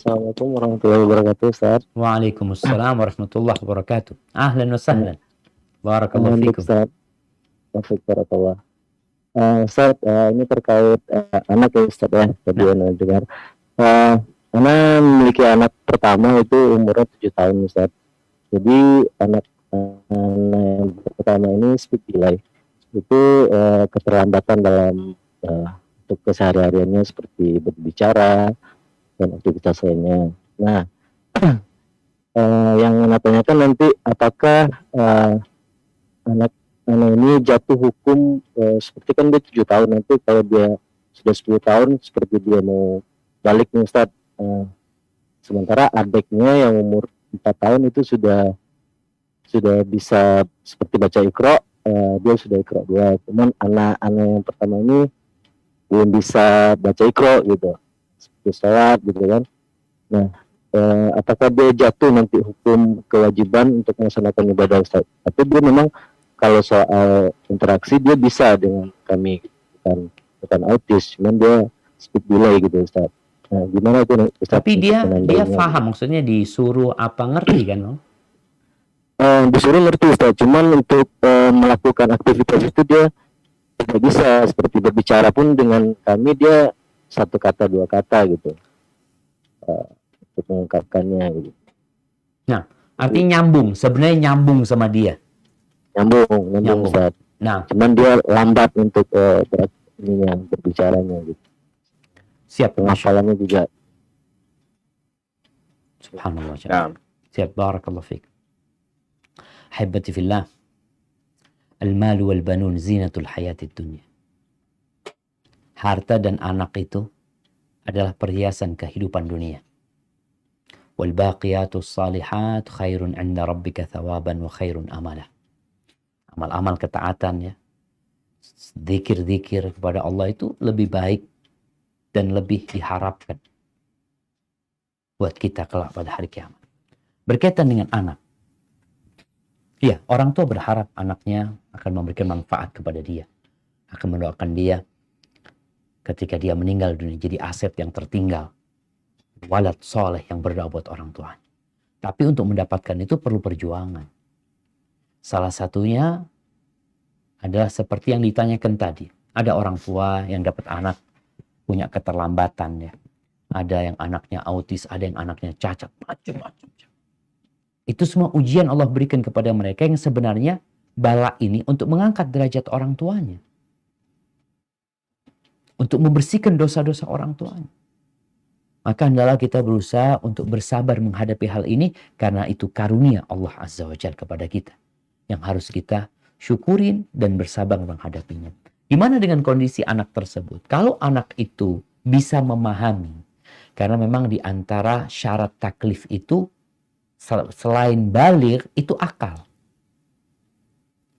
Assalamualaikum warahmatullahi wabarakatuh, Ustaz. Waalaikumsalam warahmatullahi wabarakatuh. Ahlan wa sahlan. Barakallahu Untuk fikum. Ustaz, Taufik Barakallah. Ustaz, ini terkait anak ya Ustaz ya, tadi Nah, Anda dengar. Anak memiliki anak pertama itu umurnya 7 tahun Ustaz. Jadi anak yang pertama ini speak delay. Itu keterlambatan dalam untuk kesehariannya seperti berbicara dan aktivitas lainnya. Nah, yang Anda tanyakan nanti apakah anak anak ini jatuh hukum seperti kan dia 7 tahun, nanti kalau dia sudah 10 tahun seperti dia mau balik nih Ustaz. Sementara adiknya yang umur 4 tahun itu sudah bisa seperti baca Iqra, dia sudah Iqra 2. Cuman anak-anak yang pertama ini belum bisa baca Iqra gitu, seperti sholat gitu kan. Nah, apakah dia jatuh nanti hukum kewajiban untuk melaksanakan ibadah Ustaz? Tapi dia memang kalau soal interaksi dia bisa dengan kami, bukan autis, cuman dia speak delay gitu Ustaz. Nah, gimana itu Ustaz? tapi dia paham, maksudnya disuruh apa ngerti kan? No? Disuruh ngerti Ustaz, cuman untuk melakukan aktivitas itu dia tidak bisa, seperti berbicara pun dengan kami dia satu kata dua kata gitu untuk mengungkapkannya gitu. Nah, artinya nyambung, sebenarnya nyambung sama dia. Nyambung Ustaz. Nah, cuman dia lambat untuk berbicaranya gitu. Siap, pengafalannya juga. Subhanallah. Siap, barakallahu fiik. Haibati fillah. Al-mal wal banun zinatul hayatid dunya. Harta dan anak itu adalah perhiasan kehidupan dunia. Wal baqiyatus salihat khairun 'inda rabbika thawaban wa khairun amala. Amal-amal ketaatan ya, zikir-zikir kepada Allah itu lebih baik dan lebih diharapkan buat kita kelak pada hari kiamat. Berkaitan dengan anak, ya, orang tua berharap anaknya akan memberikan manfaat kepada dia, akan mendoakan dia ketika dia meninggal dunia jadi aset yang tertinggal, walad soleh yang berdoa buat orang tuanya. Tapi untuk mendapatkan itu perlu perjuangan. Salah satunya adalah seperti yang ditanyakan tadi. Ada orang tua yang dapat anak punya keterlambatan ya. Ada yang anaknya autis, ada yang anaknya cacat, macam-macam. Itu semua ujian Allah berikan kepada mereka yang sebenarnya bala ini untuk mengangkat derajat orang tuanya. Untuk membersihkan dosa-dosa orang tuanya. Maka hendaklah kita berusaha untuk bersabar menghadapi hal ini karena itu karunia Allah Azza wa Jalla kepada kita yang harus kita syukurin dan bersabar menghadapinya. Gimana dengan kondisi anak tersebut? Kalau anak itu bisa memahami, karena memang di antara syarat taklif itu selain baligh itu akal.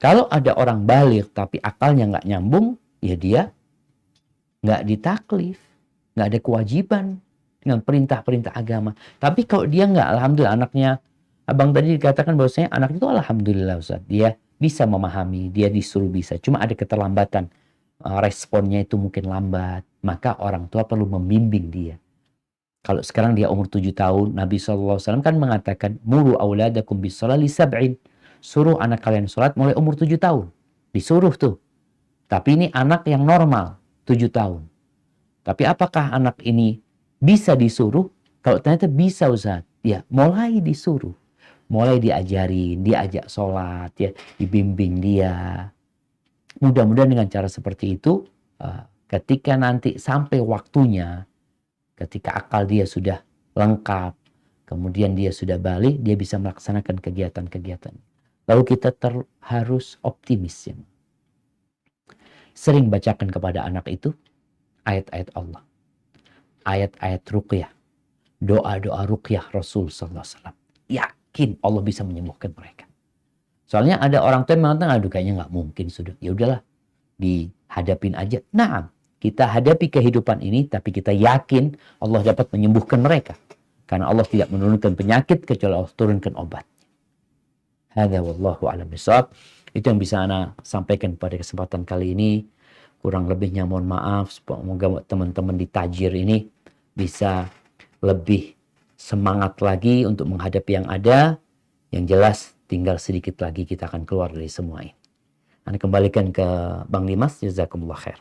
Kalau ada orang baligh tapi akalnya nggak nyambung, ya dia nggak ditaklif, nggak ada kewajiban dengan perintah-perintah agama. Tapi kalau dia nggak, alhamdulillah anaknya, abang tadi dikatakan bahwasanya anak itu alhamdulillah Ustaz, dia bisa memahami, dia disuruh bisa. Cuma ada keterlambatan, responnya itu mungkin lambat. Maka orang tua perlu membimbing dia. Kalau sekarang dia umur 7 tahun, Nabi SAW kan mengatakan, Muru awladakum bis-shalah li sab'in. Suruh anak kalian sholat mulai umur 7 tahun. Disuruh tuh. Tapi ini anak yang normal, 7 tahun. Tapi apakah anak ini bisa disuruh? Kalau ternyata bisa Ustaz, ya mulai disuruh. Mulai diajarin, diajak sholat, ya, dibimbing dia. Mudah-mudahan dengan cara seperti itu, ketika nanti sampai waktunya, ketika akal dia sudah lengkap, kemudian dia sudah balik, dia bisa melaksanakan kegiatan-kegiatan. Lalu kita harus optimis. Ya. Sering bacakan kepada anak itu ayat-ayat Allah. Ayat-ayat ruqyah. Doa-doa ruqyah Rasul SAW. Yakin Allah bisa menyembuhkan mereka. Soalnya ada orang tua yang mengatakan, aduh kayaknya nggak mungkin sudah. Ya udahlah, dihadapin aja. Nah, kita hadapi kehidupan ini, tapi kita yakin Allah dapat menyembuhkan mereka. Karena Allah tidak menurunkan penyakit kecuali Allah turunkan obat. Hadza wallahu a'lam bishawab. Itu yang bisa ana sampaikan pada kesempatan kali ini. Kurang lebihnya mohon maaf. Semoga teman-teman di Tajir ini bisa lebih semangat lagi untuk menghadapi yang ada. Yang jelas tinggal sedikit lagi kita akan keluar dari semua ini. Anda kembalikan ke Bang Dimas, jazakumullah khair.